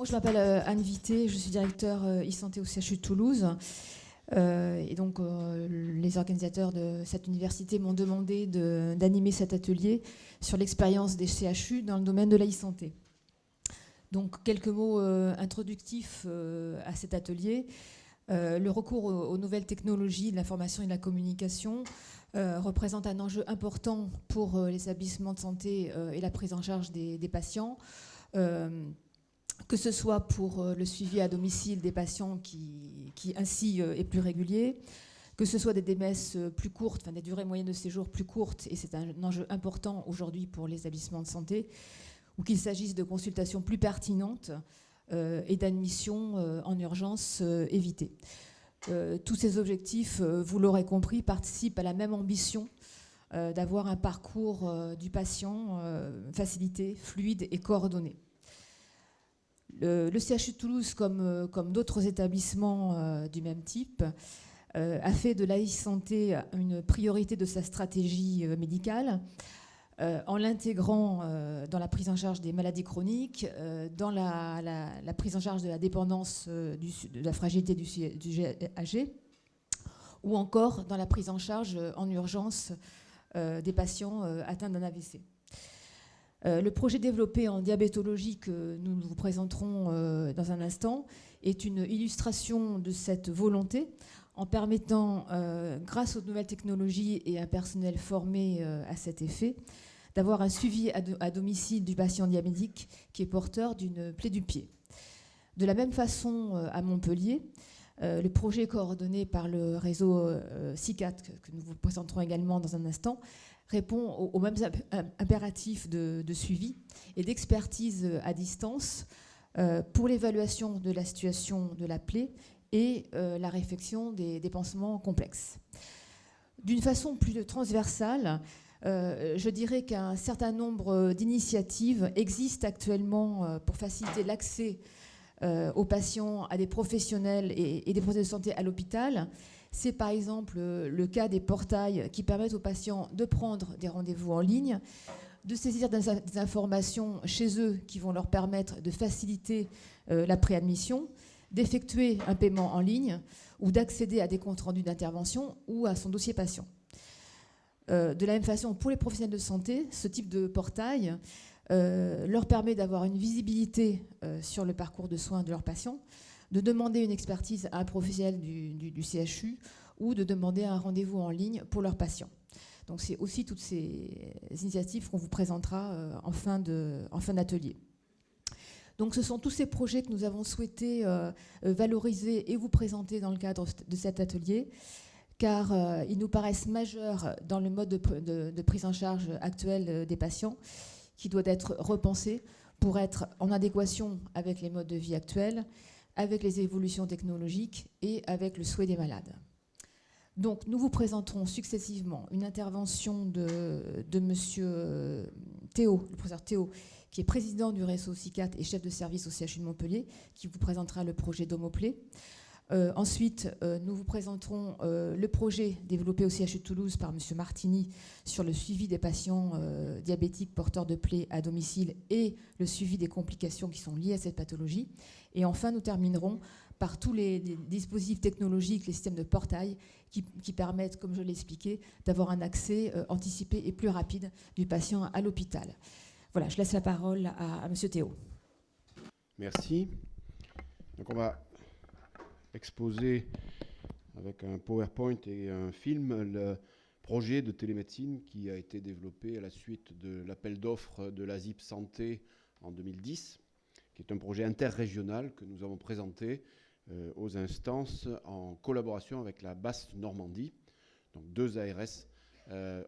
moi, je m'appelle Anne Vité, je suis directeur e-santé au CHU de Toulouse. Et donc, les organisateurs de cette université m'ont demandé d'animer cet atelier sur l'expérience des CHU dans le domaine de la e-santé. Donc, quelques mots introductifs à cet atelier. Le recours aux nouvelles technologies de l'information et de la communication représente un enjeu important pour les établissements de santé et la prise en charge des patients. Que ce soit pour le suivi à domicile des patients qui ainsi est plus régulier, que ce soit des DMS plus courtes, enfin des durées moyennes de séjour plus courtes, et c'est un enjeu important aujourd'hui pour les établissements de santé, ou qu'il s'agisse de consultations plus pertinentes et d'admissions en urgence évitées. Tous ces objectifs, vous l'aurez compris, participent à la même ambition d'avoir un parcours du patient facilité, fluide et coordonné. Le CHU de Toulouse, comme d'autres établissements du même type, a fait de la e-santé une priorité de sa stratégie médicale, en l'intégrant dans la prise en charge des maladies chroniques, dans la prise en charge de la dépendance, de la fragilité du sujet âgé, ou encore dans la prise en charge en urgence des patients atteints d'un AVC. Le projet développé en diabétologie que nous vous présenterons dans un instant est une illustration de cette volonté en permettant, grâce aux nouvelles technologies et un personnel formé à cet effet, d'avoir un suivi à domicile du patient diabétique qui est porteur d'une plaie du pied. De la même façon, à Montpellier, le projet coordonné par le réseau CICAT, que nous vous présenterons également dans un instant, répond aux mêmes impératifs de suivi et d'expertise à distance pour l'évaluation de la situation de la plaie et la réflexion des pansements complexes. D'une façon plus transversale, je dirais qu'un certain nombre d'initiatives existent actuellement pour faciliter l'accès aux patients, à des professionnels et des professionnels de santé à l'hôpital. C'est par exemple le cas des portails qui permettent aux patients de prendre des rendez-vous en ligne, de saisir des informations chez eux qui vont leur permettre de faciliter la préadmission, d'effectuer un paiement en ligne ou d'accéder à des comptes rendus d'intervention ou à son dossier patient. De la même façon, pour les professionnels de santé, ce type de portail leur permet d'avoir une visibilité sur le parcours de soins de leurs patients, de demander une expertise à un professionnel du CHU ou de demander un rendez-vous en ligne pour leurs patients. Donc c'est aussi toutes ces initiatives qu'on vous présentera en fin d'atelier. Donc ce sont tous ces projets que nous avons souhaité valoriser et vous présenter dans le cadre de cet atelier, car ils nous paraissent majeurs dans le mode de prise en charge actuel des patients, qui doit être repensé pour être en adéquation avec les modes de vie actuels, avec les évolutions technologiques et avec le souhait des malades. Donc, nous vous présenterons successivement une intervention de monsieur Théo, le professeur Théo, qui est président du réseau CICAT et chef de service au CHU de Montpellier, qui vous présentera le projet d'Homoplay. Ensuite, nous vous présenterons le projet développé au CHU de Toulouse par M. Martini sur le suivi des patients diabétiques porteurs de plaies à domicile et le suivi des complications qui sont liées à cette pathologie. Et enfin, nous terminerons par tous les dispositifs technologiques, les systèmes de portail qui permettent, comme je l'ai expliqué, d'avoir un accès anticipé et plus rapide du patient à l'hôpital. Voilà, je laisse la parole à M. Théo. Merci. Donc on va exposer avec un PowerPoint et un film le projet de télémédecine qui a été développé à la suite de l'appel d'offres de la ZIP Santé en 2010, qui est un projet interrégional que nous avons présenté aux instances en collaboration avec la Basse-Normandie. Donc 2 ARS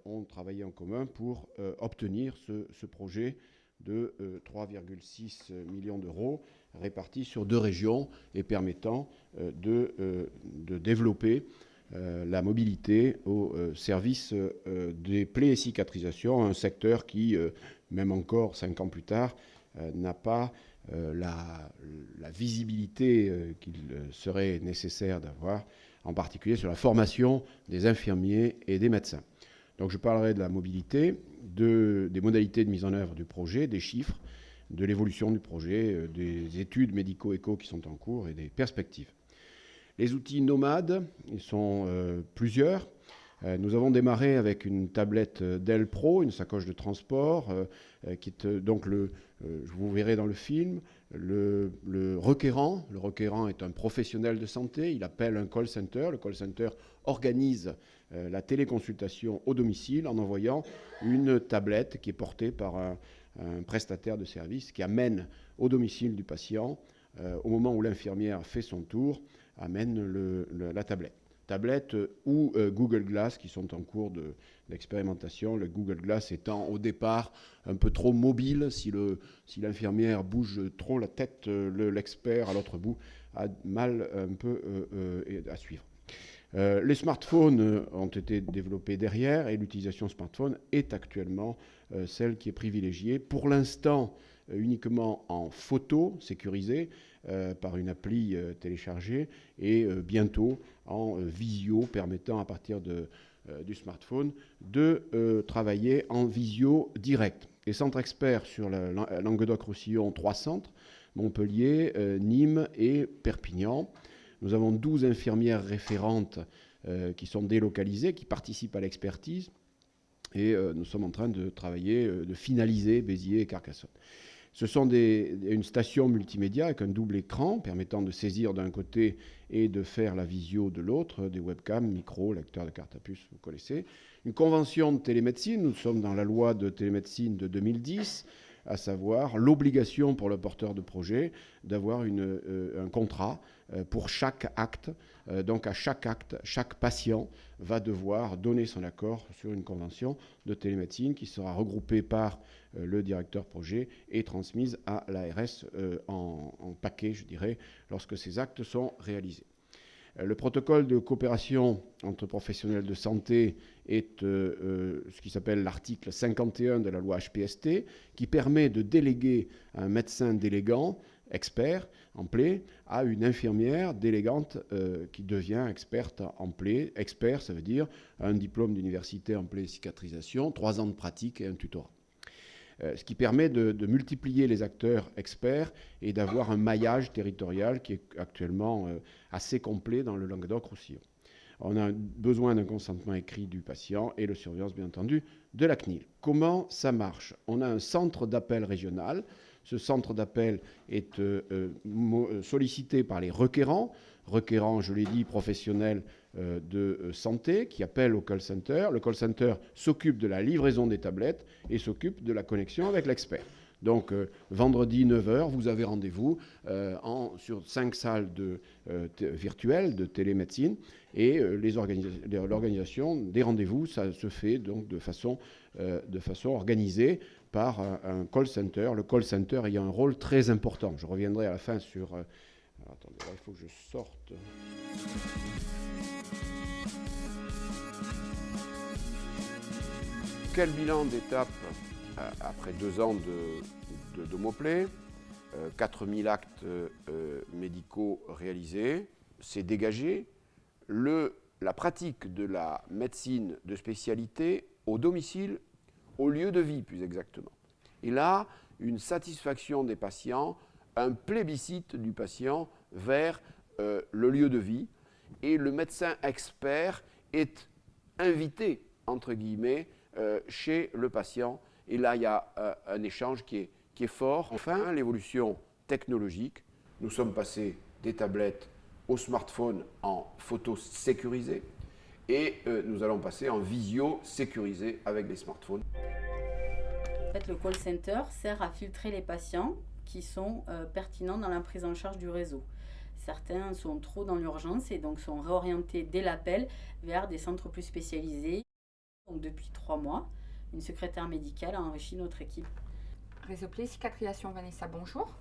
ont travaillé en commun pour obtenir ce projet de 3,6 millions d'euros répartis sur 2 régions et permettant de développer la mobilité au service des plaies et cicatrisations, un secteur qui, même encore 5 ans plus tard, n'a pas la visibilité qu'il serait nécessaire d'avoir, en particulier sur la formation des infirmiers et des médecins. Donc je parlerai de la mobilité, des modalités de mise en œuvre du projet, des chiffres, de l'évolution du projet, des études médico-éco qui sont en cours et des perspectives. Les outils nomades, ils sont plusieurs. Nous avons démarré avec une tablette Dell Pro, une sacoche de transport, qui est donc vous verrez dans le film, le requérant. Le requérant est un professionnel de santé, il appelle un call center. Le call center organise la téléconsultation au domicile en envoyant une tablette qui est portée par un prestataire de service qui amène au domicile du patient, au moment où l'infirmière fait son tour, amène la tablette ou Google Glass qui sont en cours d'expérimentation. Le Google Glass étant au départ un peu trop mobile. Si l'infirmière bouge trop la tête, l'expert à l'autre bout a mal un peu à suivre. Les smartphones ont été développés derrière et l'utilisation smartphone est actuellement celle qui est privilégiée. Pour l'instant, uniquement en photo sécurisée par une appli téléchargée et bientôt en visio permettant à partir du smartphone de travailler en visio direct. Les centres experts sur la Languedoc-Roussillon, 3 centres, Montpellier, Nîmes et Perpignan. Nous avons 12 infirmières référentes qui sont délocalisées, qui participent à l'expertise. Et nous sommes en train de travailler, de finaliser Béziers et Carcassonne. Ce sont une station multimédia avec un double écran permettant de saisir d'un côté et de faire la visio de l'autre, des webcams, micros, lecteurs de carte à puce, vous connaissez. Une convention de télémédecine, nous sommes dans la loi de télémédecine de 2010, à savoir l'obligation pour le porteur de projet d'avoir un contrat pour chaque acte. Donc à chaque acte, chaque patient va devoir donner son accord sur une convention de télémédecine qui sera regroupée par le directeur projet et transmise à l'ARS en paquet, je dirais, lorsque ces actes sont réalisés. Le protocole de coopération entre professionnels de santé est ce qui s'appelle l'article 51 de la loi HPST, qui permet de déléguer un médecin délégant, expert en plaie, à une infirmière délégante qui devient experte en plaie. Expert, ça veut dire un diplôme d'université en plaie et cicatrisation, 3 ans de pratique et un tutorat. Ce qui permet de multiplier les acteurs experts et d'avoir un maillage territorial qui est actuellement assez complet dans le Languedoc-Roussillon. On a besoin d'un consentement écrit du patient et de surveillance, bien entendu, de la CNIL. Comment ça marche? On a un centre d'appel régional. Ce centre d'appel est sollicité par les requérants. Requérants, je l'ai dit, professionnels de santé qui appellent au call center. Le call center s'occupe de la livraison des tablettes et s'occupe de la connexion avec l'expert. Donc, vendredi 9h, vous avez rendez-vous sur 5 salles virtuelles de télémédecine et l'organisation des rendez-vous, ça se fait donc de façon organisée par un call center. Le call center ayant un rôle très important. Je reviendrai à la fin sur... attendez, là, il faut que je sorte... Quel bilan d'étape après 2 ans d'omoplay, 4000 actes médicaux réalisés, c'est dégagé la pratique de la médecine de spécialité au domicile, au lieu de vie plus exactement. Et là, une satisfaction des patients, un plébiscite du patient vers le lieu de vie, et le médecin expert est invité, entre guillemets, chez le patient. Et là, il y a un échange qui est fort. Enfin, l'évolution technologique. Nous sommes passés des tablettes au smartphone en photo sécurisée et nous allons passer en visio sécurisée avec des smartphones. En fait, le call center sert à filtrer les patients qui sont pertinents dans la prise en charge du réseau. Certains sont trop dans l'urgence et donc sont réorientés dès l'appel vers des centres plus spécialisés. Donc, depuis 3 mois, une secrétaire médicale a enrichi notre équipe. Réseau Play Cicatrisation, Vanessa, bonjour.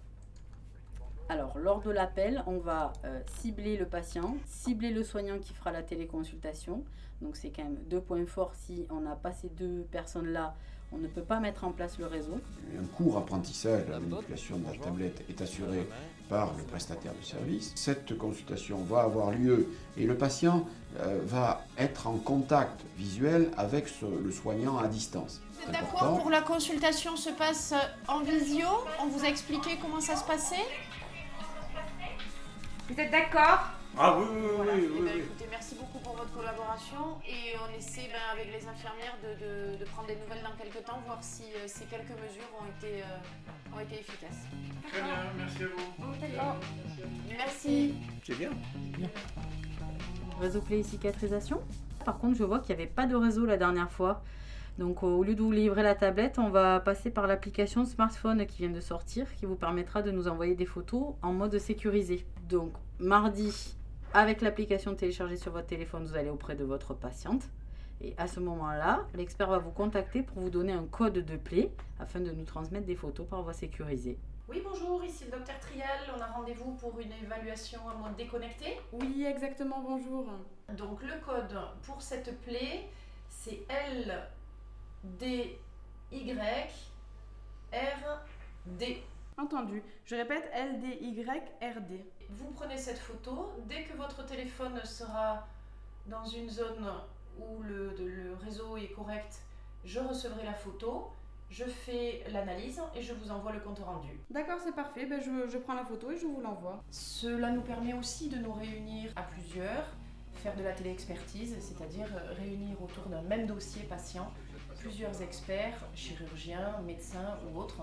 Alors, lors de l'appel, on va cibler le patient, cibler le soignant qui fera la téléconsultation. Donc, c'est quand même 2 points forts. Si on n'a pas ces 2 personnes-là, on ne peut pas mettre en place le réseau. Un court apprentissage de la manipulation de la tablette est assuré par le prestataire de service. Cette consultation va avoir lieu et le patient va être en contact visuel avec le soignant à distance. Vous êtes d'accord pour la consultation se passe en visio? On vous a expliqué comment ça se passait? Vous êtes d'accord? Ah oui, Voilà. oui, Eh oui, ben, oui. écoutez, merci beaucoup pour votre collaboration et on essaie avec les infirmières de prendre des nouvelles dans quelques temps, voir si ces quelques mesures ont été efficaces. Très bien, merci à vous. Merci. C'est bien. Réseau Play cicatrisation. Par contre, je vois qu'il n'y avait pas de réseau la dernière fois. Donc, au lieu de vous livrer la tablette, on va passer par l'application smartphone qui vient de sortir, qui vous permettra de nous envoyer des photos en mode sécurisé. Donc, mardi, avec l'application téléchargée sur votre téléphone, vous allez auprès de votre patiente. Et à ce moment-là, l'expert va vous contacter pour vous donner un code de Play afin de nous transmettre des photos par voie sécurisée. Oui, bonjour, ici le docteur Trial. On a rendez-vous pour une évaluation en mode déconnecté. Oui, exactement, bonjour. Donc, le code pour cette plaie, c'est LDYRD. Entendu. Je répète, LDYRD. Vous prenez cette photo. Dès que votre téléphone sera dans une zone où le réseau est correct, je recevrai la photo. Je fais l'analyse et je vous envoie le compte rendu. D'accord, c'est parfait. Ben, je prends la photo et je vous l'envoie. Cela nous permet aussi de nous réunir à plusieurs, faire de la téléexpertise, c'est-à-dire réunir autour d'un même dossier patient plusieurs experts, chirurgiens, médecins ou autres,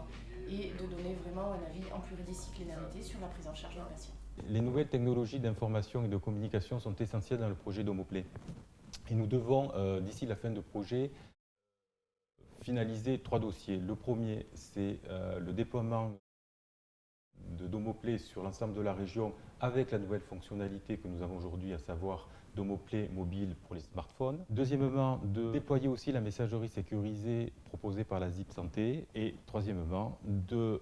et de donner vraiment un avis en pluridisciplinarité sur la prise en charge d'un patient. Les nouvelles technologies d'information et de communication sont essentielles dans le projet d'Homoplay. Et nous devons, d'ici la fin du projet, finaliser 3 dossiers. Le premier, c'est le déploiement d'Homoplay sur l'ensemble de la région avec la nouvelle fonctionnalité que nous avons aujourd'hui, à savoir d'Homoplay mobile pour les smartphones. Deuxièmement, de déployer aussi la messagerie sécurisée proposée par la ZIP Santé. Et troisièmement, de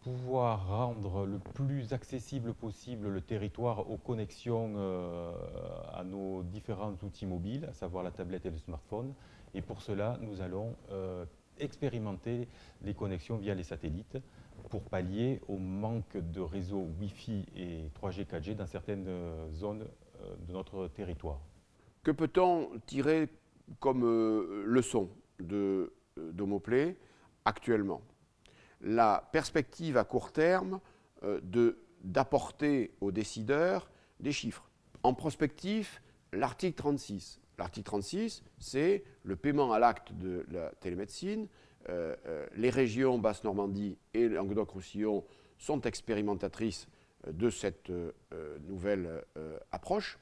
pouvoir rendre le plus accessible possible le territoire aux connexions à nos différents outils mobiles, à savoir la tablette et le smartphone. Et pour cela, nous allons expérimenter les connexions via les satellites pour pallier au manque de réseaux Wi-Fi et 3G, 4G dans certaines zones de notre territoire. Que peut-on tirer comme leçon d'Homoplay actuellement? La perspective à court terme d'apporter aux décideurs des chiffres. En prospectif, l'article 36. L'article 36, c'est le paiement à l'acte de la télémédecine. Les régions Basse-Normandie et Languedoc-Roussillon sont expérimentatrices de cette nouvelle approche.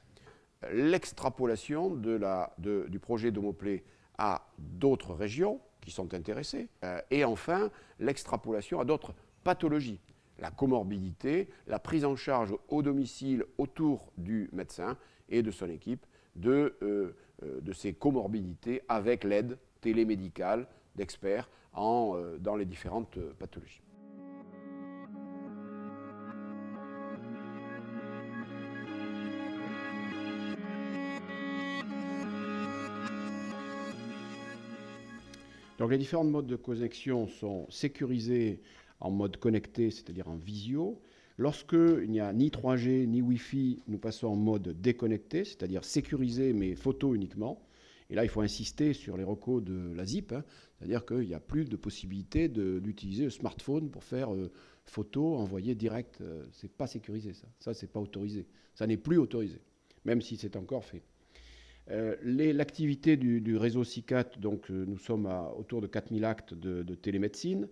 L'extrapolation du projet d'Homoplay à d'autres régions qui sont intéressées. Et enfin, l'extrapolation à d'autres pathologies. La comorbidité, la prise en charge au domicile autour du médecin et de son équipe de ces comorbidités avec l'aide télémédicale d'experts dans les différentes pathologies. Donc les différents modes de connexion sont sécurisés en mode connecté, c'est-à-dire en visio. Lorsqu'il n'y a ni 3G ni Wi-Fi, nous passons en mode déconnecté, c'est-à-dire sécurisé mais photo uniquement. Et là, il faut insister sur les recos de la ZIP, c'est-à-dire qu'il n'y a plus de possibilité d'utiliser le smartphone pour faire photo envoyée direct. Ce n'est pas sécurisé, ça. Ça, ce n'est pas autorisé. Ça n'est plus autorisé, même si c'est encore fait. L'activité du réseau CICAT, donc nous sommes autour de 4000 actes de télémédecine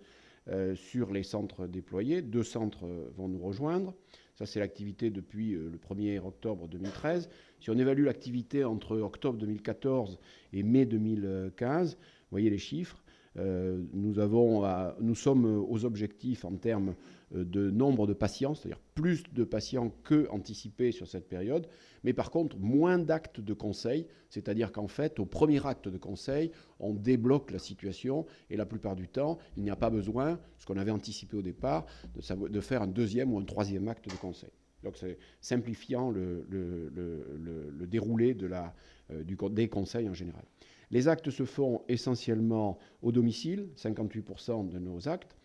sur les centres déployés. 2 centres vont nous rejoindre. Ça, c'est l'activité depuis le 1er octobre 2013. Si on évalue l'activité entre octobre 2014 et mai 2015, vous voyez les chiffres, Nous sommes aux objectifs en termes de nombre de patients, c'est-à-dire plus de patients que anticipé sur cette période, mais par contre moins d'actes de conseil, c'est-à-dire qu'en fait, au premier acte de conseil, on débloque la situation et la plupart du temps, il n'y a pas besoin, ce qu'on avait anticipé au départ, de faire un deuxième ou un troisième acte de conseil. Donc c'est simplifiant le déroulé des conseils en général. Les actes se font essentiellement au domicile, 58% de nos actes,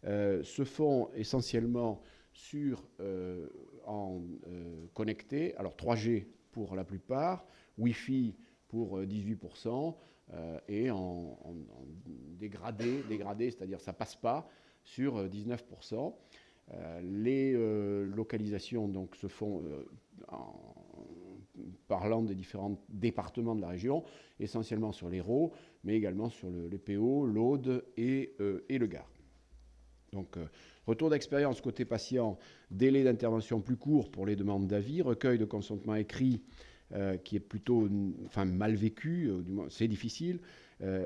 se font essentiellement en connecté, alors 3G pour la plupart, Wi-Fi pour 18%, et en dégradé, c'est-à-dire ça passe pas, sur 19%. Les localisations donc, se font en parlant des différents départements de la région, essentiellement sur l'Hérault, mais également sur les PO, l'Aude et le Gard. Donc, retour d'expérience côté patient, délai d'intervention plus court pour les demandes d'avis, recueil de consentement écrit qui est plutôt mal vécu, du moins c'est difficile,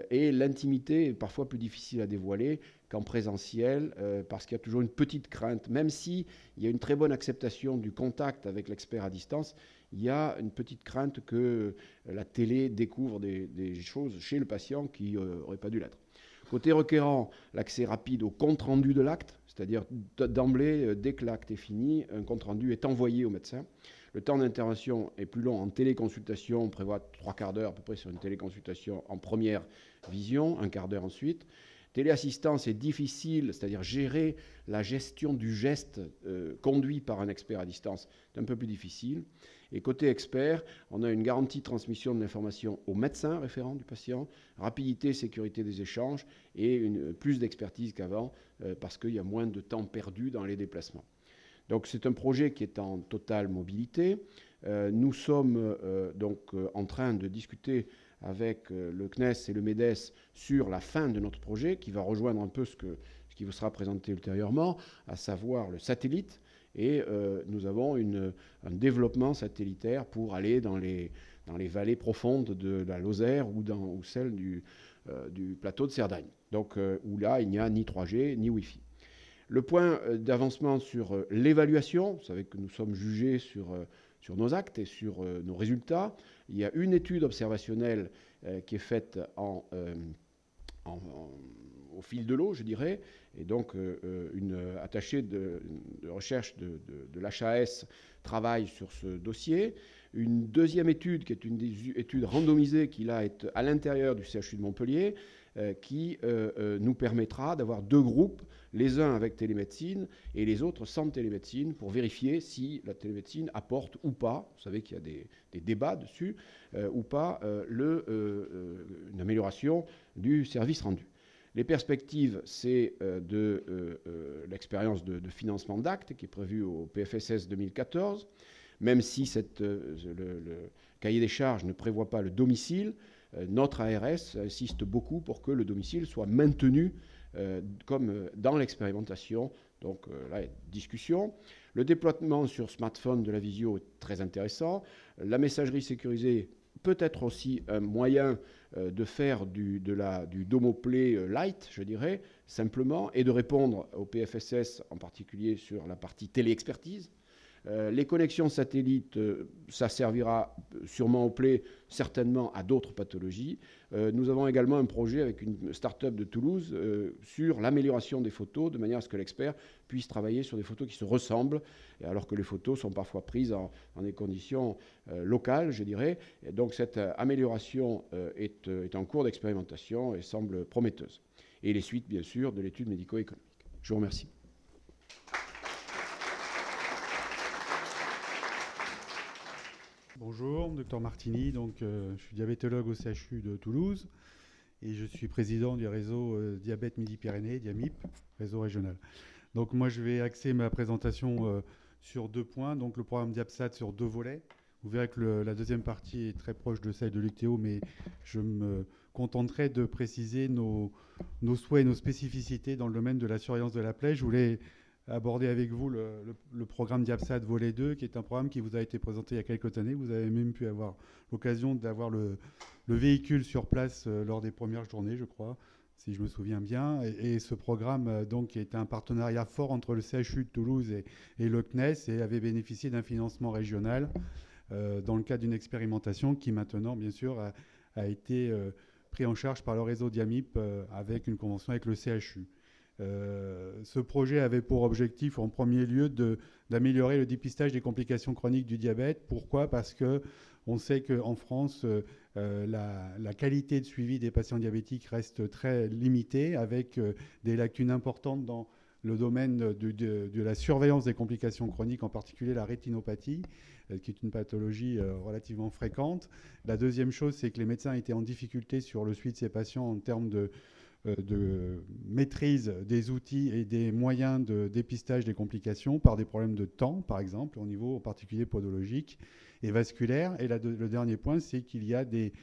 et l'intimité est parfois plus difficile à dévoiler qu'en présentiel, parce qu'il y a toujours une petite crainte, même s'il y a une très bonne acceptation du contact avec l'expert à distance, il y a une petite crainte que la télé découvre des choses chez le patient qui n'auraient pas dû l'être. Côté requérant, l'accès rapide au compte-rendu de l'acte, c'est-à-dire d'emblée, dès que l'acte est fini, un compte-rendu est envoyé au médecin. Le temps d'intervention est plus long en téléconsultation, on prévoit 3/4 d'heure à peu près sur une téléconsultation en première vision, 1/4 d'heure ensuite. Téléassistance est difficile, c'est-à-dire gérer la gestion du geste conduit par un expert à distance, c'est un peu plus difficile. Et côté expert, on a une garantie de transmission de l'information au médecin référent du patient, rapidité, sécurité des échanges et plus d'expertise qu'avant parce qu'il y a moins de temps perdu dans les déplacements. Donc c'est un projet qui est en totale mobilité. Nous sommes donc en train de discuter avec le CNES et le MEDES sur la fin de notre projet qui va rejoindre un peu ce qui vous sera présenté ultérieurement, à savoir le satellite. Et nous avons un développement satellitaire pour aller dans les vallées profondes de la Lozère ou celle du plateau de Cerdagne. Donc où là, il n'y a ni 3G ni Wi-Fi. Le point d'avancement sur l'évaluation, vous savez que nous sommes jugés sur nos actes et sur nos résultats. Il y a une étude observationnelle qui est faite au fil de l'eau, je dirais, et donc une attachée de recherche de l'HAS travaille sur ce dossier. Une deuxième étude, qui est une des études randomisées, qui là est à l'intérieur du CHU de Montpellier, qui nous permettra d'avoir deux groupes, les uns avec télémédecine et les autres sans télémédecine, pour vérifier si la télémédecine apporte ou pas, vous savez qu'il y a des débats dessus, ou pas, une amélioration du service rendu. Les perspectives, c'est de l'expérience de financement d'actes qui est prévue au PFSS 2014, même si le cahier des charges ne prévoit pas le domicile. Notre ARS insiste beaucoup pour que le domicile soit maintenu comme dans l'expérimentation. Donc là, il y a une discussion. Le déploiement sur smartphone de la visio est très intéressant. La messagerie sécurisée peut être aussi un moyen de faire du Domoplay light, je dirais, simplement, et de répondre au PFSS, en particulier sur la partie téléexpertise. Les connexions satellites, ça servira sûrement au Play, certainement à d'autres pathologies. Nous avons également un projet avec une start-up de Toulouse sur l'amélioration des photos, de manière à ce que l'expert puisse travailler sur des photos qui se ressemblent, alors que les photos sont parfois prises dans des conditions locales, je dirais. Et donc cette amélioration est en cours d'expérimentation et semble prometteuse. Et les suites, bien sûr, de l'étude médico-économique. Je vous remercie. Bonjour, Dr Martini, donc, je suis diabétologue au CHU de Toulouse et je suis président du réseau Diabète Midi-Pyrénées, DIAMIP, réseau régional. Donc moi je vais axer ma présentation sur 2 points, donc le programme Diabsat sur 2 volets. Vous verrez que la deuxième partie est très proche de celle de l'UCTEO, mais je me contenterai de préciser nos souhaits et nos spécificités dans le domaine de la surveillance de la plaie. Je voulais aborder avec vous le programme Diabsat volet 2, qui est un programme qui vous a été présenté il y a quelques années. Vous avez même pu avoir l'occasion d'avoir le véhicule sur place lors des premières journées, je crois, si je me souviens bien. Et ce programme donc est un partenariat fort entre le CHU de Toulouse et le CNES et avait bénéficié d'un financement régional dans le cadre d'une expérimentation qui maintenant, bien sûr, a été pris en charge par le réseau Diamip avec une convention avec le CHU. Ce projet avait pour objectif en premier lieu d'améliorer le dépistage des complications chroniques du diabète. Pourquoi ? Parce qu'on sait qu'en France, la qualité de suivi des patients diabétiques reste très limitée, avec des lacunes importantes dans le domaine de la surveillance des complications chroniques, en particulier la rétinopathie, qui est une pathologie relativement fréquente. La deuxième chose, c'est que les médecins étaient en difficulté sur le suivi de ces patients en termes de maîtrise des outils et des moyens de dépistage des complications par des problèmes de temps, par exemple, au niveau en particulier podologique et vasculaire. Et le dernier point, c'est qu'il y a des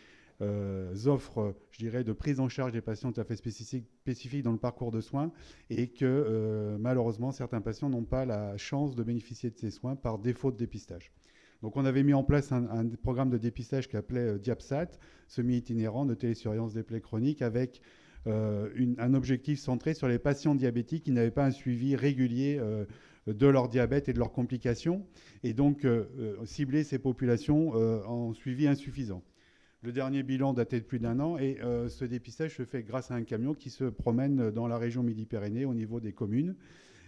offres, je dirais, de prise en charge des patients tout à fait spécifiques dans le parcours de soins et que malheureusement, certains patients n'ont pas la chance de bénéficier de ces soins par défaut de dépistage. Donc on avait mis en place un programme de dépistage qui appelait Diapsat, semi-itinérant de télésurveillance des plaies chroniques, avec un objectif centré sur les patients diabétiques qui n'avaient pas un suivi régulier de leur diabète et de leurs complications, et donc cibler ces populations en suivi insuffisant. Le dernier bilan datait de plus d'1 an, et ce dépistage se fait grâce à un camion qui se promène dans la région Midi-Pyrénées au niveau des communes,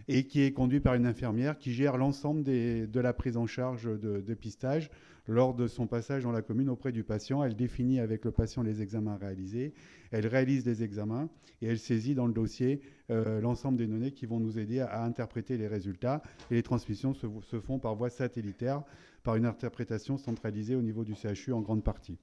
et qui est conduit par une infirmière qui gère l'ensemble de la prise en charge de dépistage lors de son passage dans la commune auprès du patient. Elle définit avec le patient les examens réalisés, elle réalise les examens et elle saisit dans le dossier l'ensemble des données qui vont nous aider à interpréter les résultats. Et les transmissions se font par voie satellitaire, par une interprétation centralisée au niveau du CHU en grande partie.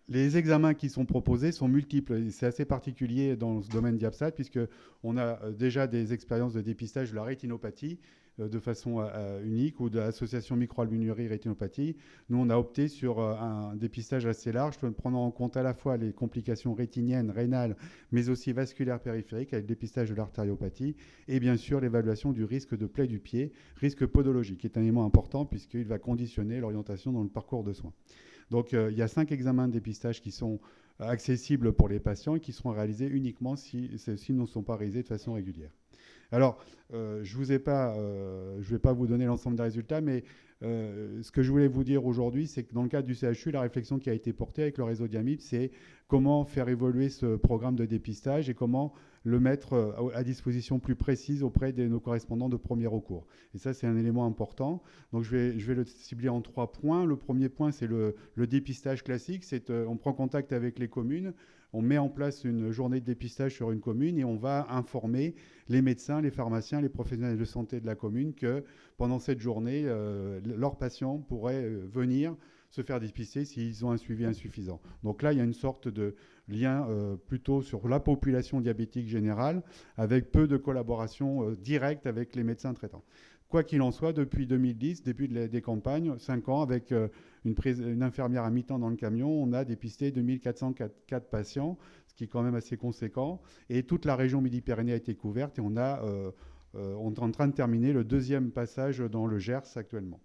Les examens qui sont proposés sont multiples. C'est assez particulier dans ce domaine Diapsat, puisqu'on a déjà des expériences de dépistage de la rétinopathie de façon unique, ou de l'association microalbuminurie rétinopathie. Nous, on a opté sur un dépistage assez large, prenant en compte à la fois les complications rétiniennes, rénales, mais aussi vasculaires périphériques, avec le dépistage de l'artériopathie, et bien sûr l'évaluation du risque de plaie du pied, risque podologique, qui est un élément important puisqu'il va conditionner l'orientation dans le parcours de soins. Donc il y a 5 examens de dépistage qui sont accessibles pour les patients et qui seront réalisés uniquement si ceux-ci ne sont pas réalisés de façon régulière. Alors, je ne vais pas vous donner l'ensemble des résultats, mais ce que je voulais vous dire aujourd'hui, c'est que dans le cadre du CHU, la réflexion qui a été portée avec le réseau Diamip, c'est comment faire évoluer ce programme de dépistage et comment le mettre à disposition plus précise auprès de nos correspondants de premier recours. Et ça, c'est un élément important. Donc, je vais le cibler en 3 points. Le premier point, c'est le dépistage classique. On prend contact avec les communes, on met en place une journée de dépistage sur une commune et on va informer les médecins, les pharmaciens, les professionnels de santé de la commune que pendant cette journée, leurs patients pourraient venir se faire dépister s'ils ont un suivi insuffisant. Donc là, il y a une sorte de lien plutôt sur la population diabétique générale, avec peu de collaboration directe avec les médecins traitants. Quoi qu'il en soit, depuis 2010, début des campagnes, 5 ans, avec une infirmière à mi-temps dans le camion, on a dépisté 2404 patients, ce qui est quand même assez conséquent. Et toute la région Midi-Pyrénées a été couverte et on est en train de terminer le 2e passage dans le Gers actuellement.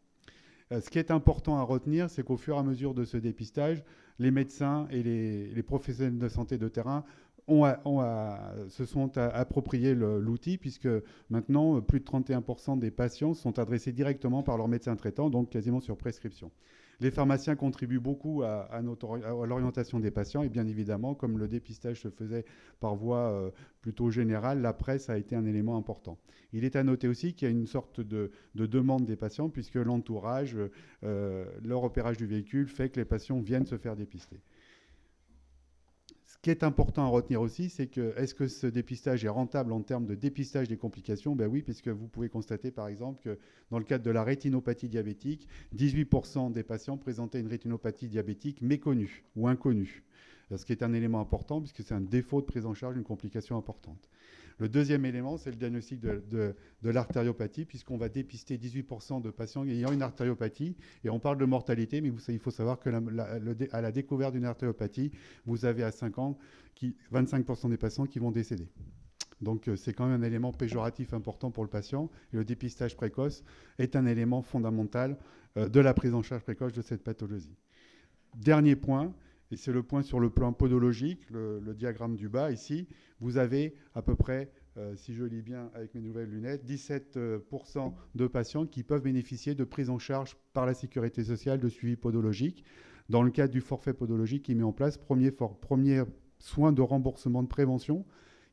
Ce qui est important à retenir, c'est qu'au fur et à mesure de ce dépistage, les médecins et les professionnels de santé de terrain se sont appropriés l'outil, puisque maintenant, plus de 31% des patients sont adressés directement par leur médecin traitant, donc quasiment sur prescription. Les pharmaciens contribuent beaucoup à l'orientation des patients, et bien évidemment, comme le dépistage se faisait par voie plutôt générale, la presse a été un élément important. Il est à noter aussi qu'il y a une sorte de demande des patients, puisque l'entourage, leur repérage du véhicule fait que les patients viennent se faire dépister. Ce qui est important à retenir aussi, c'est que est-ce que ce dépistage est rentable en termes de dépistage des complications ? Ben oui, puisque vous pouvez constater par exemple que dans le cadre de la rétinopathie diabétique, 18% des patients présentaient une rétinopathie diabétique méconnue ou inconnue, ce qui est un élément important puisque c'est un défaut de prise en charge d'une complication importante. Le deuxième élément, c'est le diagnostic de l'artériopathie, puisqu'on va dépister 18% de patients ayant une artériopathie. Et on parle de mortalité, mais il faut savoir que à la découverte d'une artériopathie, vous avez à 5 ans 25% des patients qui vont décéder. Donc c'est quand même un élément péjoratif important pour le patient. Et le dépistage précoce est un élément fondamental de la prise en charge précoce de cette pathologie. Dernier point, et c'est le point sur le plan podologique, le diagramme du bas ici, vous avez à peu près, si je lis bien avec mes nouvelles lunettes, 17% de patients qui peuvent bénéficier de prise en charge par la sécurité sociale de suivi podologique dans le cadre du forfait podologique qui est mis en place, premier soin de remboursement de prévention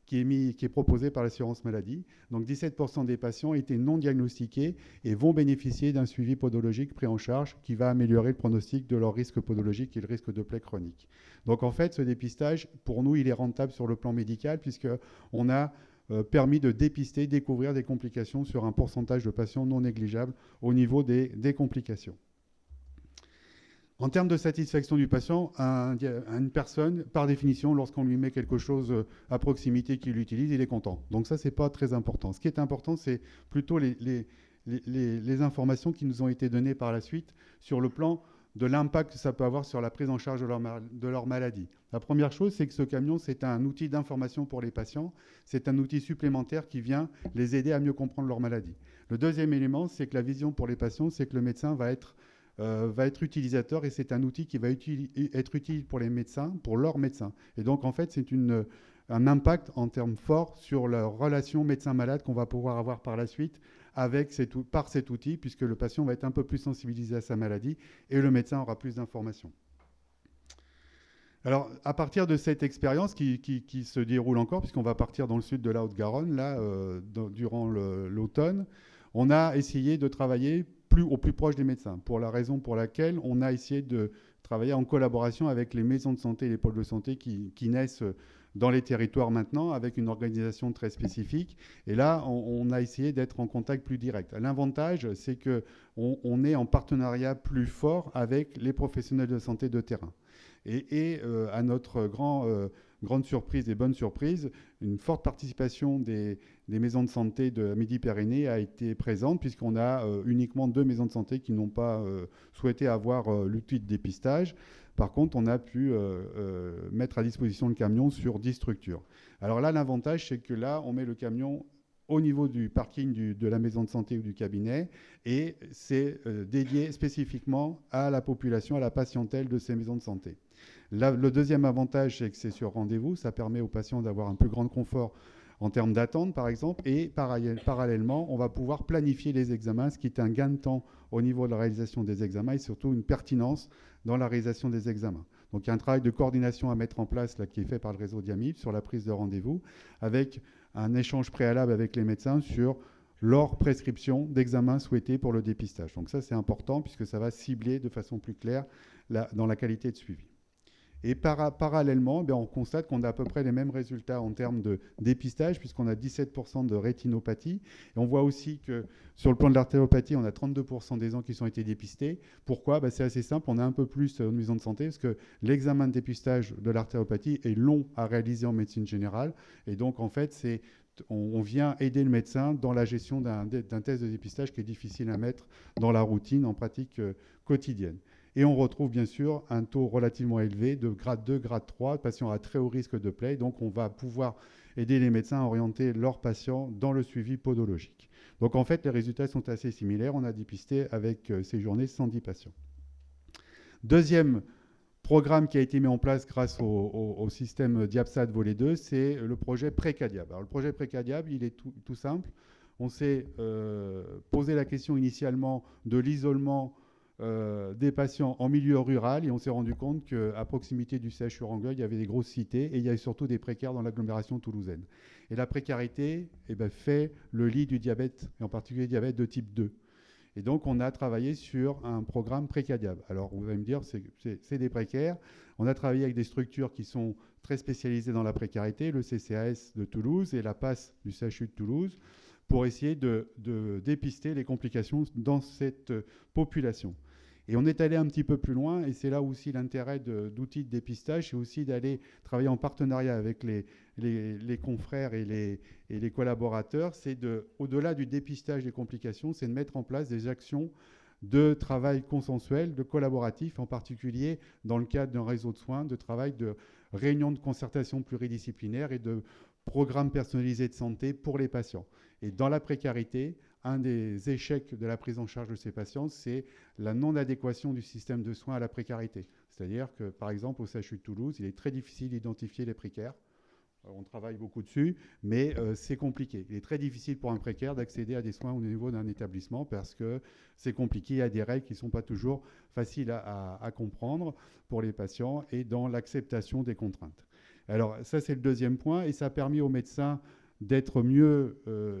qui est proposé par l'assurance maladie. Donc 17% des patients étaient non diagnostiqués et vont bénéficier d'un suivi podologique pris en charge qui va améliorer le pronostic de leur risque podologique et le risque de plaie chronique. Donc en fait, ce dépistage, pour nous, il est rentable sur le plan médical puisqu'on a permis de dépister, découvrir des complications sur un pourcentage de patients non négligeable au niveau des complications. En termes de satisfaction du patient, une personne, par définition, lorsqu'on lui met quelque chose à proximité qu'il utilise, il est content. Donc ça, ce n'est pas très important. Ce qui est important, c'est plutôt les informations qui nous ont été données par la suite sur le plan de l'impact que ça peut avoir sur la prise en charge de leur maladie. La première chose, c'est que ce camion, c'est un outil d'information pour les patients. C'est un outil supplémentaire qui vient les aider à mieux comprendre leur maladie. Le deuxième élément, c'est que la vision pour les patients, c'est que le médecin va être utilisateur et c'est un outil qui va être utile pour les médecins, pour leurs médecins. Et donc, en fait, c'est un impact en termes forts sur la relation médecin-malade qu'on va pouvoir avoir par la suite par cet outil, puisque le patient va être un peu plus sensibilisé à sa maladie et le médecin aura plus d'informations. Alors, à partir de cette expérience qui se déroule encore, puisqu'on va partir dans le sud de la Haute-Garonne, là, durant l'automne, on a essayé de travailler au plus proche des médecins, pour la raison pour laquelle on a essayé de travailler en collaboration avec les maisons de santé et les pôles de santé qui naissent dans les territoires maintenant, avec une organisation très spécifique. Et là, on a essayé d'être en contact plus direct. L'avantage, c'est qu'on est en partenariat plus fort avec les professionnels de santé de terrain. Et à notre grande surprise et bonne surprise, une forte participation des maisons de santé de Midi-Pyrénées a été présente, puisqu'on a uniquement 2 maisons de santé qui n'ont pas souhaité avoir l'outil de dépistage. Par contre, on a pu mettre à disposition le camion sur 10 structures. Alors là, l'avantage, c'est que là, on met le camion au niveau du parking de la maison de santé ou du cabinet, et c'est dédié spécifiquement à la population, à la patientèle de ces maisons de santé. Là, le deuxième avantage, c'est que c'est sur rendez-vous. Ça permet aux patients d'avoir un plus grand confort en termes d'attente, par exemple. Et parallèlement, on va pouvoir planifier les examens, ce qui est un gain de temps au niveau de la réalisation des examens et surtout une pertinence dans la réalisation des examens. Donc, il y a un travail de coordination à mettre en place là, qui est fait par le réseau Diamip sur la prise de rendez-vous, avec un échange préalable avec les médecins sur leur prescription d'examens souhaités pour le dépistage. Donc ça, c'est important puisque ça va cibler de façon plus claire dans la qualité de suivi. Et parallèlement, on constate qu'on a à peu près les mêmes résultats en termes de dépistage, puisqu'on a 17% de rétinopathie. Et on voit aussi que sur le plan de l'artériopathie, on a 32% des gens qui ont été dépistés. Pourquoi ? C'est assez simple, on a un peu plus de maison de santé, parce que l'examen de dépistage de l'artériopathie est long à réaliser en médecine générale. Et donc, en fait, on vient aider le médecin dans la gestion d'un test de dépistage qui est difficile à mettre dans la routine, en pratique quotidienne. Et on retrouve bien sûr un taux relativement élevé de grade 2, grade 3, patients à très haut risque de plaie. Donc on va pouvoir aider les médecins à orienter leurs patients dans le suivi podologique. Donc en fait, les résultats sont assez similaires. On a dépisté avec ces journées 110 patients. Deuxième programme qui a été mis en place grâce au système Diabsat Volet 2, c'est le projet Précadiab. Alors le projet Précadiab, il est tout simple. On s'est posé la question initialement de l'isolement des patients en milieu rural et on s'est rendu compte qu'à proximité du CHU Rangueil, il y avait des grosses cités et il y avait surtout des précaires dans l'agglomération toulousaine. Et la précarité fait le lit du diabète, et en particulier diabète de type 2. Et donc, on a travaillé sur un programme Précadiab. Alors, vous allez me dire, c'est des précaires. On a travaillé avec des structures qui sont très spécialisées dans la précarité, le CCAS de Toulouse et la PAS du CHU de Toulouse, pour essayer de dépister les complications dans cette population. Et on est allé un petit peu plus loin, et c'est là aussi l'intérêt d'outils de dépistage, c'est aussi d'aller travailler en partenariat avec les confrères et les collaborateurs. C'est au-delà du dépistage des complications, c'est de mettre en place des actions de travail consensuel, de collaboratif, en particulier dans le cadre d'un réseau de soins, de travail de réunions de concertation pluridisciplinaires et de programmes personnalisés de santé pour les patients. Et dans la précarité, un des échecs de la prise en charge de ces patients, c'est la non-adéquation du système de soins à la précarité. C'est-à-dire que, par exemple, au CHU de Toulouse, il est très difficile d'identifier les précaires. On travaille beaucoup dessus, mais c'est compliqué. Il est très difficile pour un précaire d'accéder à des soins au niveau d'un établissement parce que c'est compliqué. Il y a des règles qui ne sont pas toujours faciles à comprendre pour les patients et dans l'acceptation des contraintes. Alors ça, c'est le deuxième point, et ça a permis aux médecins d'être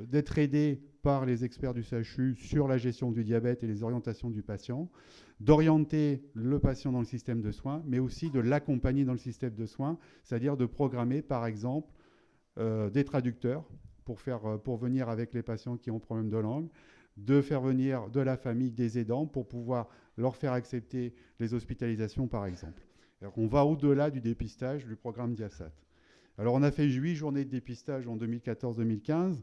d'être aidés par les experts du CHU sur la gestion du diabète et les orientations du patient, d'orienter le patient dans le système de soins, mais aussi de l'accompagner dans le système de soins, c'est-à-dire de programmer, par exemple, des traducteurs pour venir avec les patients qui ont problème de langue, de faire venir de la famille des aidants pour pouvoir leur faire accepter les hospitalisations, par exemple. Alors, on va au-delà du dépistage du programme Diasat. Alors, on a fait 8 journées de dépistage en 2014-2015,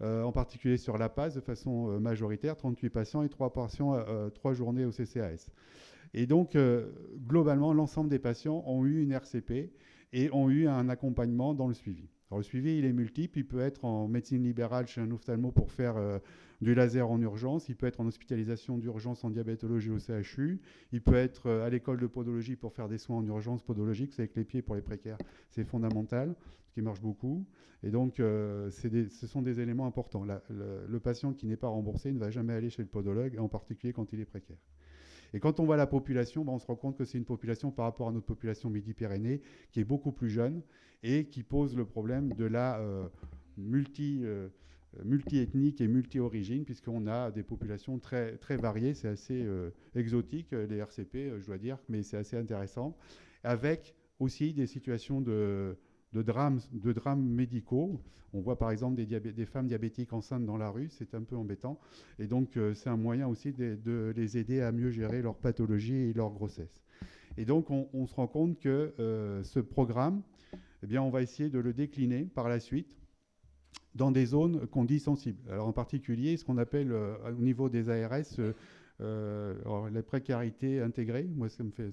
en particulier sur la PAS de façon majoritaire, 38 patients et 3 journées au CCAS. Et donc, globalement, l'ensemble des patients ont eu une RCP et ont eu un accompagnement dans le suivi. Alors, le suivi, il est multiple. Il peut être en médecine libérale chez un ophtalmo pour faire du laser en urgence. Il peut être en hospitalisation d'urgence en diabétologie au CHU. Il peut être à l'école de podologie pour faire des soins en urgence podologique. C'est avec les pieds pour les précaires. C'est fondamental, ce qui marche beaucoup. Et donc, ce sont des éléments importants. Le patient qui n'est pas remboursé ne va jamais aller chez le podologue, en particulier quand il est précaire. Et quand on voit la population, on se rend compte que c'est une population par rapport à notre population Midi-Pyrénées qui est beaucoup plus jeune et qui pose le problème de la multi-ethnique et multi-origine, puisqu'on a des populations très, très variées. C'est assez exotique, les RCP, je dois dire, mais c'est assez intéressant, avec aussi des situations de drames médicaux. On voit par exemple des femmes diabétiques enceintes dans la rue, c'est un peu embêtant. Et donc, c'est un moyen aussi de les aider à mieux gérer leur pathologie et leur grossesse. Et donc, on se rend compte que ce programme, eh bien, on va essayer de le décliner par la suite dans des zones qu'on dit sensibles. Alors, en particulier, ce qu'on appelle au niveau des ARS, la précarité intégrée. Moi, ça me fait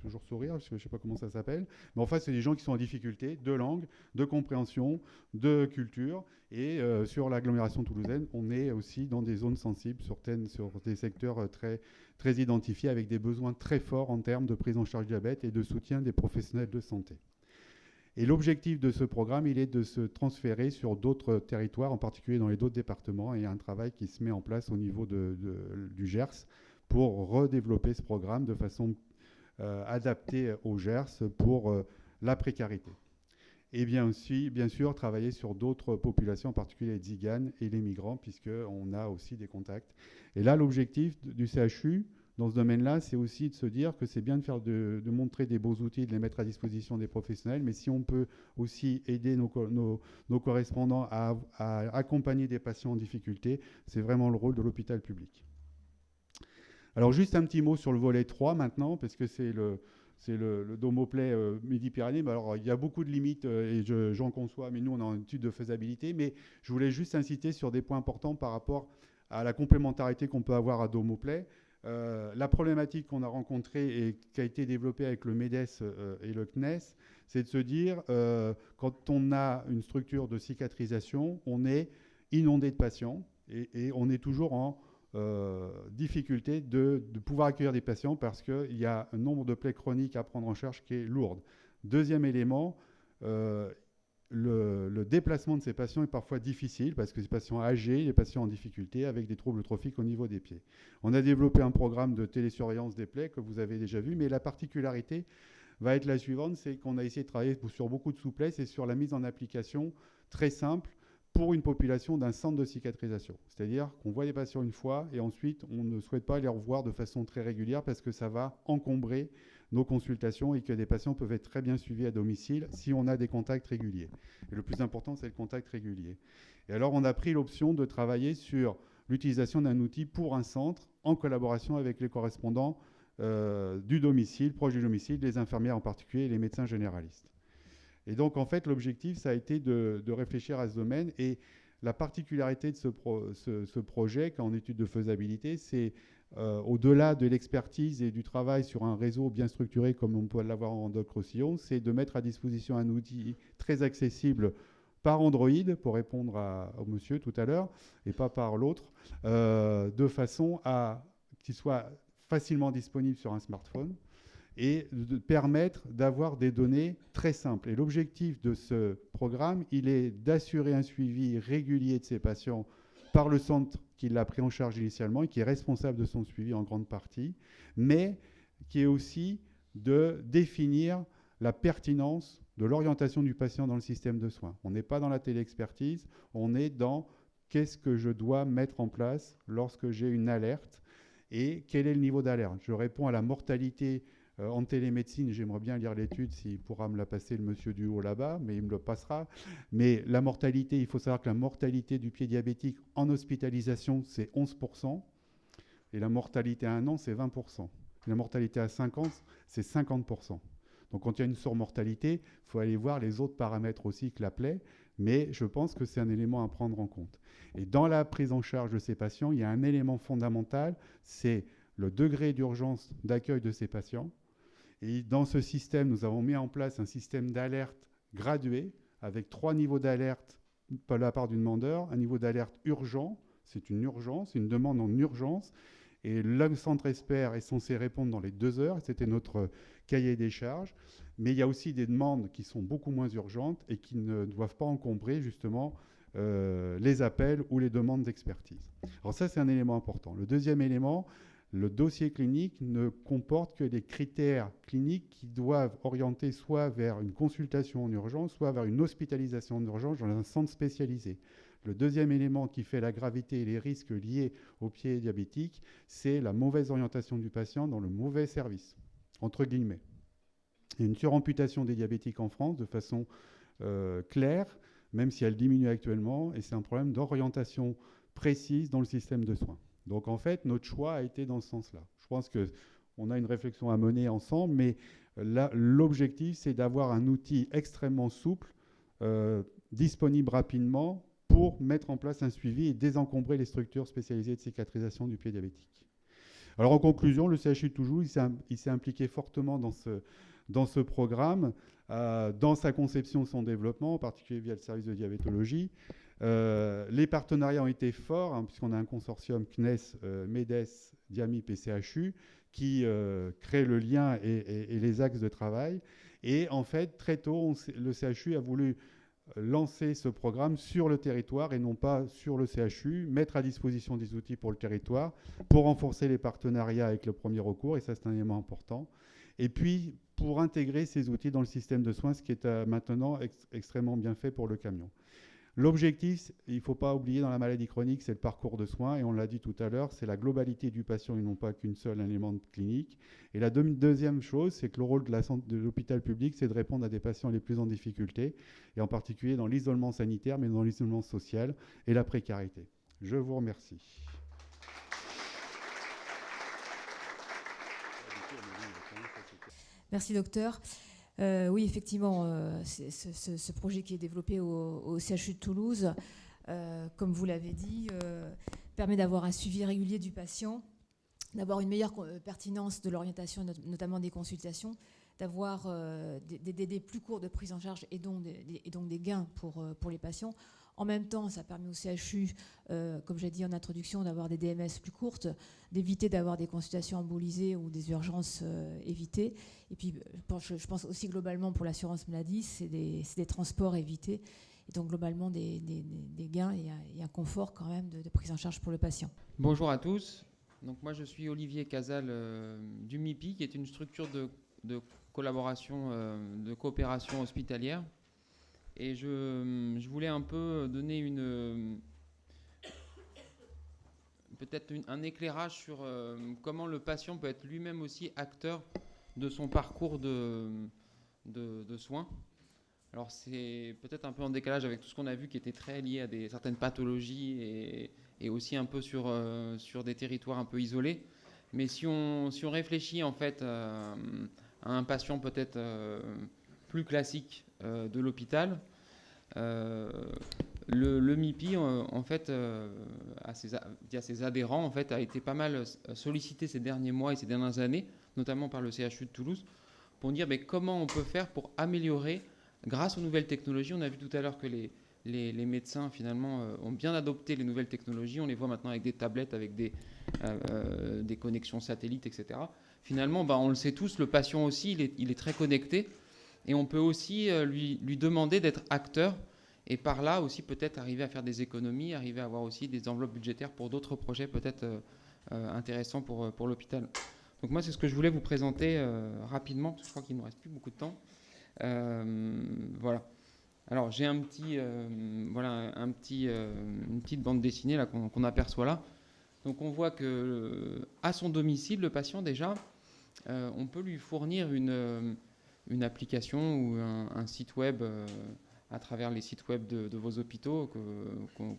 toujours sourire, parce que je ne sais pas comment ça s'appelle. Mais en fait, c'est des gens qui sont en difficulté de langue, de compréhension, de culture. Et sur l'agglomération toulousaine, on est aussi dans des zones sensibles, sur des secteurs très, très identifiés, avec des besoins très forts en termes de prise en charge du diabète et de soutien des professionnels de santé. Et l'objectif de ce programme, il est de se transférer sur d'autres territoires, en particulier dans les autres départements. Et il y a un travail qui se met en place au niveau du Gers pour redévelopper ce programme de façon adaptée au Gers pour la précarité. Et bien sûr, travailler sur d'autres populations, en particulier les tziganes et les migrants, puisqu'on a aussi des contacts. Et là, l'objectif du CHU, dans ce domaine-là, c'est aussi de se dire que c'est bien de montrer des beaux outils, de les mettre à disposition des professionnels, mais si on peut aussi aider nos correspondants à accompagner des patients en difficulté, c'est vraiment le rôle de l'hôpital public. Alors juste un petit mot sur le volet 3 maintenant, parce que c'est le Domoplay Midi-Pyrénées. Alors il y a beaucoup de limites et j'en conçois, mais nous on est en étude de faisabilité, mais je voulais juste inciter sur des points importants par rapport à la complémentarité qu'on peut avoir à Domoplay. La problématique qu'on a rencontrée et qui a été développée avec le MEDES et le CNES, c'est de se dire, quand on a une structure de cicatrisation, on est inondé de patients et on est toujours en difficulté de pouvoir accueillir des patients parce qu'il y a un nombre de plaies chroniques à prendre en charge qui est lourde. Deuxième élément, le déplacement de ces patients est parfois difficile parce que ces patients âgés, les patients en difficulté avec des troubles trophiques au niveau des pieds. On a développé un programme de télésurveillance des plaies que vous avez déjà vu, mais la particularité va être la suivante, c'est qu'on a essayé de travailler sur beaucoup de souplesse et sur la mise en application très simple pour une population d'un centre de cicatrisation. C'est-à-dire qu'on voit les patients une fois et ensuite on ne souhaite pas les revoir de façon très régulière parce que ça va encombrer nos consultations et que des patients peuvent être très bien suivis à domicile si on a des contacts réguliers. Et le plus important, c'est le contact régulier. Et alors, on a pris l'option de travailler sur l'utilisation d'un outil pour un centre en collaboration avec les correspondants du domicile, proche du domicile, les infirmières en particulier et les médecins généralistes. Et donc, en fait, l'objectif, ça a été de réfléchir à ce domaine. Et la particularité de ce projet, qu'en étude de faisabilité, c'est au-delà de l'expertise et du travail sur un réseau bien structuré comme on peut l'avoir en Doc Roussillon, c'est de mettre à disposition un outil très accessible par Android, pour répondre au monsieur tout à l'heure, et pas par l'autre, de façon à qu'il soit facilement disponible sur un smartphone et de permettre d'avoir des données très simples. Et l'objectif de ce programme, il est d'assurer un suivi régulier de ces patients par le centre qui l'a pris en charge initialement et qui est responsable de son suivi en grande partie, mais qui est aussi de définir la pertinence de l'orientation du patient dans le système de soins. On n'est pas dans la téléexpertise, on est dans qu'est-ce que je dois mettre en place lorsque j'ai une alerte et quel est le niveau d'alerte. Je réponds à la mortalité en télémédecine, j'aimerais bien lire l'étude s'il pourra me la passer le monsieur du haut là-bas, mais il me le passera. Mais la mortalité, il faut savoir que la mortalité du pied diabétique en hospitalisation, c'est 11%, et la mortalité à 1 an, c'est 20%. Et la mortalité à 5 ans, c'est 50%. Donc quand il y a une surmortalité, il faut aller voir les autres paramètres aussi que l'appelait, mais je pense que c'est un élément à prendre en compte. Et dans la prise en charge de ces patients, il y a un élément fondamental, c'est le degré d'urgence d'accueil de ces patients. Et dans ce système, nous avons mis en place un système d'alerte gradué, avec 3 niveaux d'alerte par la part du demandeur, un niveau d'alerte urgent, c'est une urgence, une demande en urgence, et le centre expert est censé répondre dans les 2 heures, c'était notre cahier des charges. Mais il y a aussi des demandes qui sont beaucoup moins urgentes et qui ne doivent pas encombrer justement les appels ou les demandes d'expertise. Alors ça, c'est un élément important. Le deuxième élément, le dossier clinique ne comporte que des critères cliniques qui doivent orienter soit vers une consultation en urgence, soit vers une hospitalisation en urgence dans un centre spécialisé. Le deuxième élément qui fait la gravité et les risques liés au pied diabétique, c'est la mauvaise orientation du patient dans le mauvais service, entre guillemets. Il y a une suramputation des diabétiques en France de façon claire, même si elle diminue actuellement, et c'est un problème d'orientation précise dans le système de soins. Donc en fait, notre choix a été dans ce sens-là. Je pense qu'on a une réflexion à mener ensemble, mais l'objectif, c'est d'avoir un outil extrêmement souple, disponible rapidement, pour mettre en place un suivi et désencombrer les structures spécialisées de cicatrisation du pied diabétique. Alors en conclusion, le CHU de Toulouse, il s'est impliqué fortement dans ce programme, dans sa conception, son développement, en particulier via le service de diabétologie. Les partenariats ont été forts, puisqu'on a un consortium CNES, MEDES, DIAMIP et CHU, qui crée le lien et les axes de travail. Et en fait, très tôt, le CHU a voulu lancer ce programme sur le territoire et non pas sur le CHU, mettre à disposition des outils pour le territoire, pour renforcer les partenariats avec le premier recours, et ça c'est un élément important. Et puis, pour intégrer ces outils dans le système de soins, ce qui est maintenant extrêmement bien fait pour le camion. L'objectif, il ne faut pas oublier dans la maladie chronique, c'est le parcours de soins, et on l'a dit tout à l'heure, c'est la globalité du patient et non pas qu'une seule élément clinique. Et la deuxième chose, c'est que le rôle de l'hôpital public, c'est de répondre à des patients les plus en difficulté, et en particulier dans l'isolement sanitaire, mais dans l'isolement social et la précarité. Je vous remercie. Merci, docteur. Oui, effectivement, ce projet qui est développé au CHU de Toulouse, comme vous l'avez dit, permet d'avoir un suivi régulier du patient, d'avoir une meilleure pertinence de l'orientation, notamment des consultations, d'avoir des délais plus courts de prise en charge et donc des gains pour les patients. En même temps, ça permet au CHU, comme j'ai dit en introduction, d'avoir des DMS plus courtes, d'éviter d'avoir des consultations embolisées ou des urgences évitées. Et puis, je pense aussi globalement pour l'assurance maladie, c'est des transports évités. Et donc globalement des gains et un confort quand même de prise en charge pour le patient. Bonjour à tous. Donc moi, je suis Olivier Casal du MIPI, qui est une structure de collaboration, de coopération hospitalière. Et je voulais un peu donner peut-être un éclairage sur comment le patient peut être lui-même aussi acteur de son parcours de soins. Alors c'est peut-être un peu en décalage avec tout ce qu'on a vu qui était très lié à certaines pathologies et aussi un peu sur des territoires un peu isolés. Mais si on réfléchit en fait à un patient peut-être plus classique de l'hôpital, le MIPI en fait via ses adhérents en fait a été pas mal sollicité ces derniers mois et ces dernières années, notamment par le CHU de Toulouse, pour dire comment on peut faire pour améliorer grâce aux nouvelles technologies. On a vu tout à l'heure que les médecins finalement ont bien adopté les nouvelles technologies. On les voit maintenant avec des tablettes, avec des connexions satellites, etc. Finalement, on le sait tous, le patient aussi, il est très connecté. Et on peut aussi lui demander d'être acteur. Et par là aussi peut-être arriver à faire des économies, arriver à avoir aussi des enveloppes budgétaires pour d'autres projets peut-être intéressants pour l'hôpital. Donc moi, c'est ce que je voulais vous présenter rapidement, parce que je crois qu'il ne me reste plus beaucoup de temps. Voilà. Alors j'ai une petite bande dessinée là, qu'on aperçoit là. Donc on voit que à son domicile, le patient déjà, on peut lui fournir une application ou un site web à travers les sites web de vos hôpitaux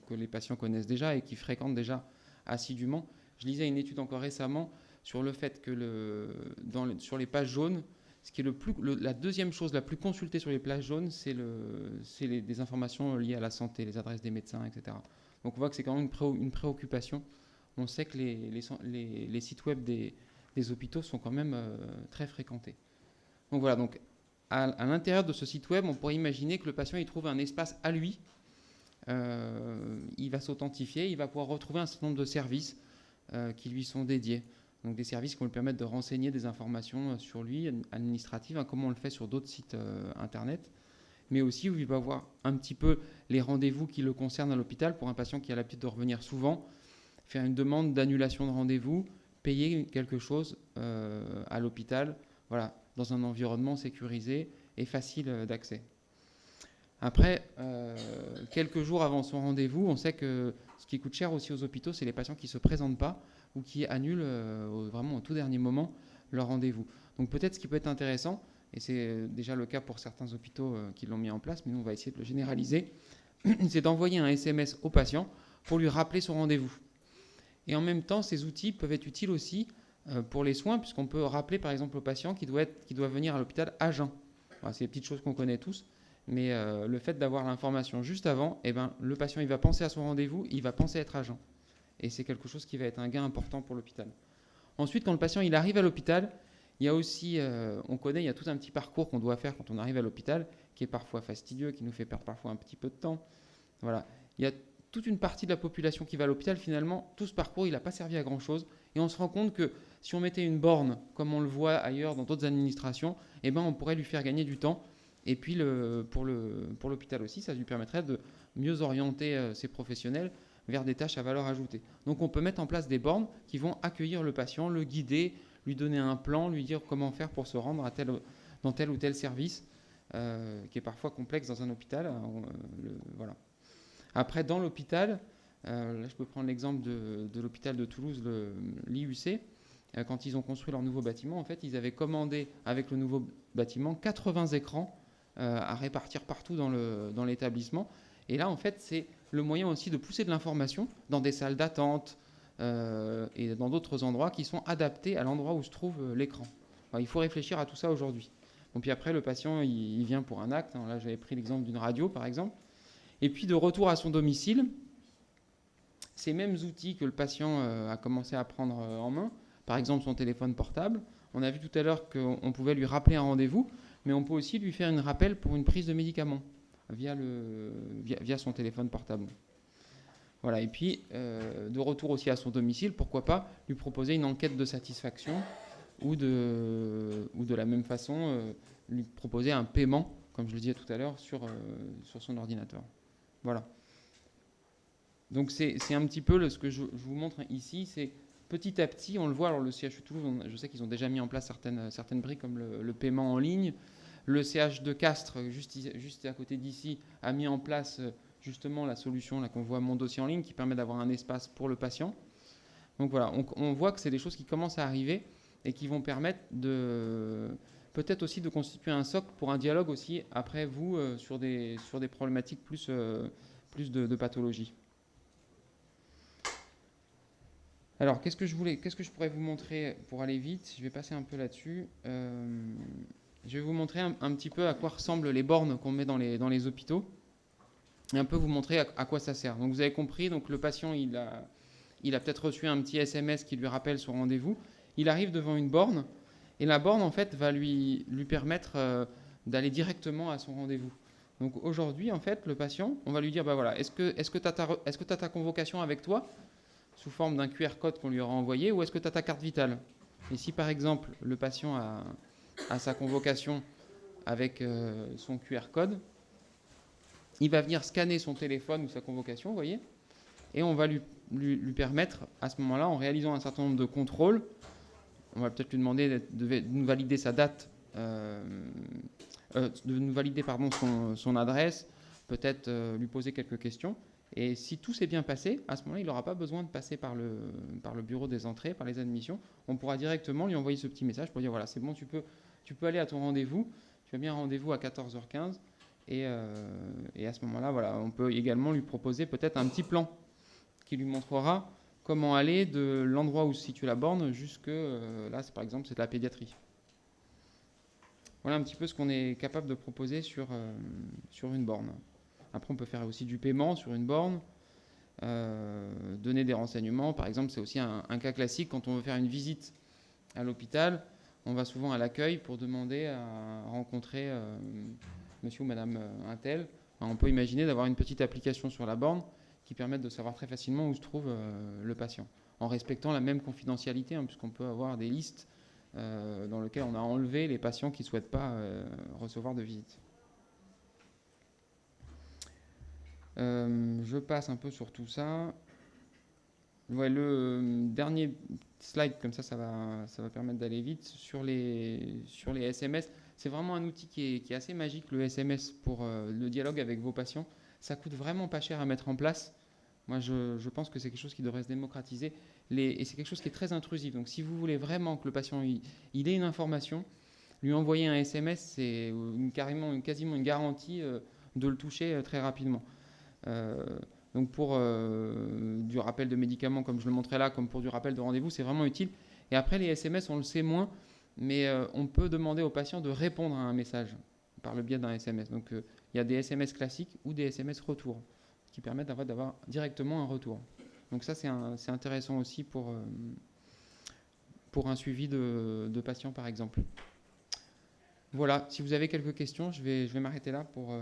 que les patients connaissent déjà et qui fréquentent déjà assidûment. Je lisais une étude encore récemment sur le fait que sur les pages jaunes, ce qui est la deuxième chose la plus consultée sur les pages jaunes, c'est des informations liées à la santé, les adresses des médecins, etc. Donc on voit que c'est quand même une préoccupation. On sait que les sites web des hôpitaux sont quand même très fréquentés. Donc voilà, donc à l'intérieur de ce site web, on pourrait imaginer que le patient il trouve un espace à lui. Il va s'authentifier, il va pouvoir retrouver un certain nombre de services qui lui sont dédiés. Donc des services qui vont lui permettre de renseigner des informations sur lui, administratives, comme on le fait sur d'autres sites internet, mais aussi où il va voir un petit peu les rendez-vous qui le concernent à l'hôpital pour un patient qui a l'habitude de revenir souvent, faire une demande d'annulation de rendez-vous, payer quelque chose à l'hôpital, voilà, dans un environnement sécurisé et facile d'accès. Après, quelques jours avant son rendez-vous, on sait que ce qui coûte cher aussi aux hôpitaux, c'est les patients qui ne se présentent pas ou qui annulent vraiment au tout dernier moment leur rendez-vous. Donc peut-être ce qui peut être intéressant, et c'est déjà le cas pour certains hôpitaux qui l'ont mis en place, mais nous on va essayer de le généraliser, c'est d'envoyer un SMS au patient pour lui rappeler son rendez-vous. Et en même temps, ces outils peuvent être utiles aussi pour les soins, puisqu'on peut rappeler par exemple au patient qui doit venir à l'hôpital à jeun. Voilà, c'est des petites choses qu'on connaît tous, mais le fait d'avoir l'information juste avant, le patient il va penser à son rendez-vous, il va penser être à jeun. Et c'est quelque chose qui va être un gain important pour l'hôpital. Ensuite, quand le patient il arrive à l'hôpital, il y a aussi, il y a tout un petit parcours qu'on doit faire quand on arrive à l'hôpital, qui est parfois fastidieux, qui nous fait perdre parfois un petit peu de temps. Voilà. Il y a toute une partie de la population qui va à l'hôpital, finalement, tout ce parcours, il n'a pas servi à grand-chose. Et on se rend compte que si on mettait une borne, comme on le voit ailleurs dans d'autres administrations, on pourrait lui faire gagner du temps. Et puis, pour l'hôpital aussi, ça lui permettrait de mieux orienter ses professionnels vers des tâches à valeur ajoutée. Donc, on peut mettre en place des bornes qui vont accueillir le patient, le guider, lui donner un plan, lui dire comment faire pour se rendre dans tel ou tel service, qui est parfois complexe dans un hôpital. Voilà. Après, dans l'hôpital, là, je peux prendre l'exemple de l'hôpital de Toulouse, l'IUC. Quand ils ont construit leur nouveau bâtiment, en fait, ils avaient commandé avec le nouveau bâtiment 80 écrans à répartir partout dans l'établissement. Et là, en fait, c'est le moyen aussi de pousser de l'information dans des salles d'attente et dans d'autres endroits qui sont adaptés à l'endroit où se trouve l'écran. Enfin, il faut réfléchir à tout ça aujourd'hui. Bon, puis après, le patient, il vient pour un acte. Là, j'avais pris l'exemple d'une radio, par exemple. Et puis, de retour à son domicile, ces mêmes outils que le patient a commencé à prendre en main, par exemple son téléphone portable, on a vu tout à l'heure qu'on pouvait lui rappeler un rendez-vous, mais on peut aussi lui faire un rappel pour une prise de médicaments via son téléphone portable. Voilà. Et puis, de retour aussi à son domicile, pourquoi pas lui proposer une enquête de satisfaction ou de la même façon lui proposer un paiement, comme je le disais tout à l'heure, sur son ordinateur. Voilà. Donc c'est un petit peu ce que je vous montre ici, c'est petit à petit, on le voit, alors le CHU Toulouse, je sais qu'ils ont déjà mis en place certaines briques comme le paiement en ligne. Le CH de Castres, juste à côté d'ici, a mis en place justement la solution là qu'on voit Mon dossier en ligne qui permet d'avoir un espace pour le patient. Donc voilà, on voit que c'est des choses qui commencent à arriver et qui vont permettre peut-être aussi de constituer un socle pour un dialogue aussi après vous sur des problématiques plus de pathologie. Alors, qu'est-ce que je pourrais vous montrer pour aller vite? Je vais passer un peu là-dessus. Je vais vous montrer un petit peu à quoi ressemblent les bornes qu'on met dans les hôpitaux et un peu vous montrer à quoi ça sert. Donc, vous avez compris, donc, le patient, il a peut-être reçu un petit SMS qui lui rappelle son rendez-vous. Il arrive devant une borne et la borne, en fait, va lui permettre d'aller directement à son rendez-vous. Donc aujourd'hui, en fait, le patient, on va lui dire, bah voilà, est-ce que tu as ta convocation avec toi sous forme d'un QR code qu'on lui aura envoyé, ou est-ce que tu as ta carte vitale? Et si par exemple le patient a sa convocation avec son QR code, il va venir scanner son téléphone ou sa convocation, vous voyez, et on va lui permettre à ce moment-là, en réalisant un certain nombre de contrôles, on va peut-être lui demander de nous valider sa date, de nous valider son adresse, peut-être lui poser quelques questions. Et si tout s'est bien passé, à ce moment-là, il n'aura pas besoin de passer par le bureau des entrées, par les admissions. On pourra directement lui envoyer ce petit message pour dire, voilà, c'est bon, tu peux aller à ton rendez-vous. Tu as bien un rendez-vous à 14h15. Et à ce moment-là, voilà, on peut également lui proposer peut-être un petit plan qui lui montrera comment aller de l'endroit où se situe la borne jusque, là, par exemple, c'est de la pédiatrie. Voilà un petit peu ce qu'on est capable de proposer sur une borne. Après, on peut faire aussi du paiement sur une borne, donner des renseignements. Par exemple, c'est aussi un cas classique quand on veut faire une visite à l'hôpital. On va souvent à l'accueil pour demander à rencontrer monsieur ou madame untel. On peut imaginer d'avoir une petite application sur la borne qui permette de savoir très facilement où se trouve le patient, en respectant la même confidentialité, hein, puisqu'on peut avoir des listes dans lesquelles on a enlevé les patients qui ne souhaitent pas recevoir de visite. Je passe un peu sur tout ça. Ouais, le dernier slide, comme ça va permettre d'aller vite. Sur les SMS, c'est vraiment un outil qui est assez magique, le SMS, pour le dialogue avec vos patients. Ça coûte vraiment pas cher à mettre en place. Moi, je pense que c'est quelque chose qui devrait se démocratiser. Et c'est quelque chose qui est très intrusif. Donc, si vous voulez vraiment que le patient il ait une information, lui envoyer un SMS, c'est quasiment une garantie de le toucher très rapidement. Donc pour du rappel de médicaments, comme je le montrais là, comme pour du rappel de rendez-vous, c'est vraiment utile. Et après, les SMS, on le sait moins, mais on peut demander au patient de répondre à un message par le biais d'un SMS. Donc il y a des SMS classiques ou des SMS retour qui permettent d'avoir directement un retour. Donc ça, c'est intéressant aussi pour un suivi de patients, par exemple. Voilà, si vous avez quelques questions, je vais m'arrêter là pour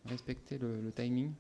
respecter le timing.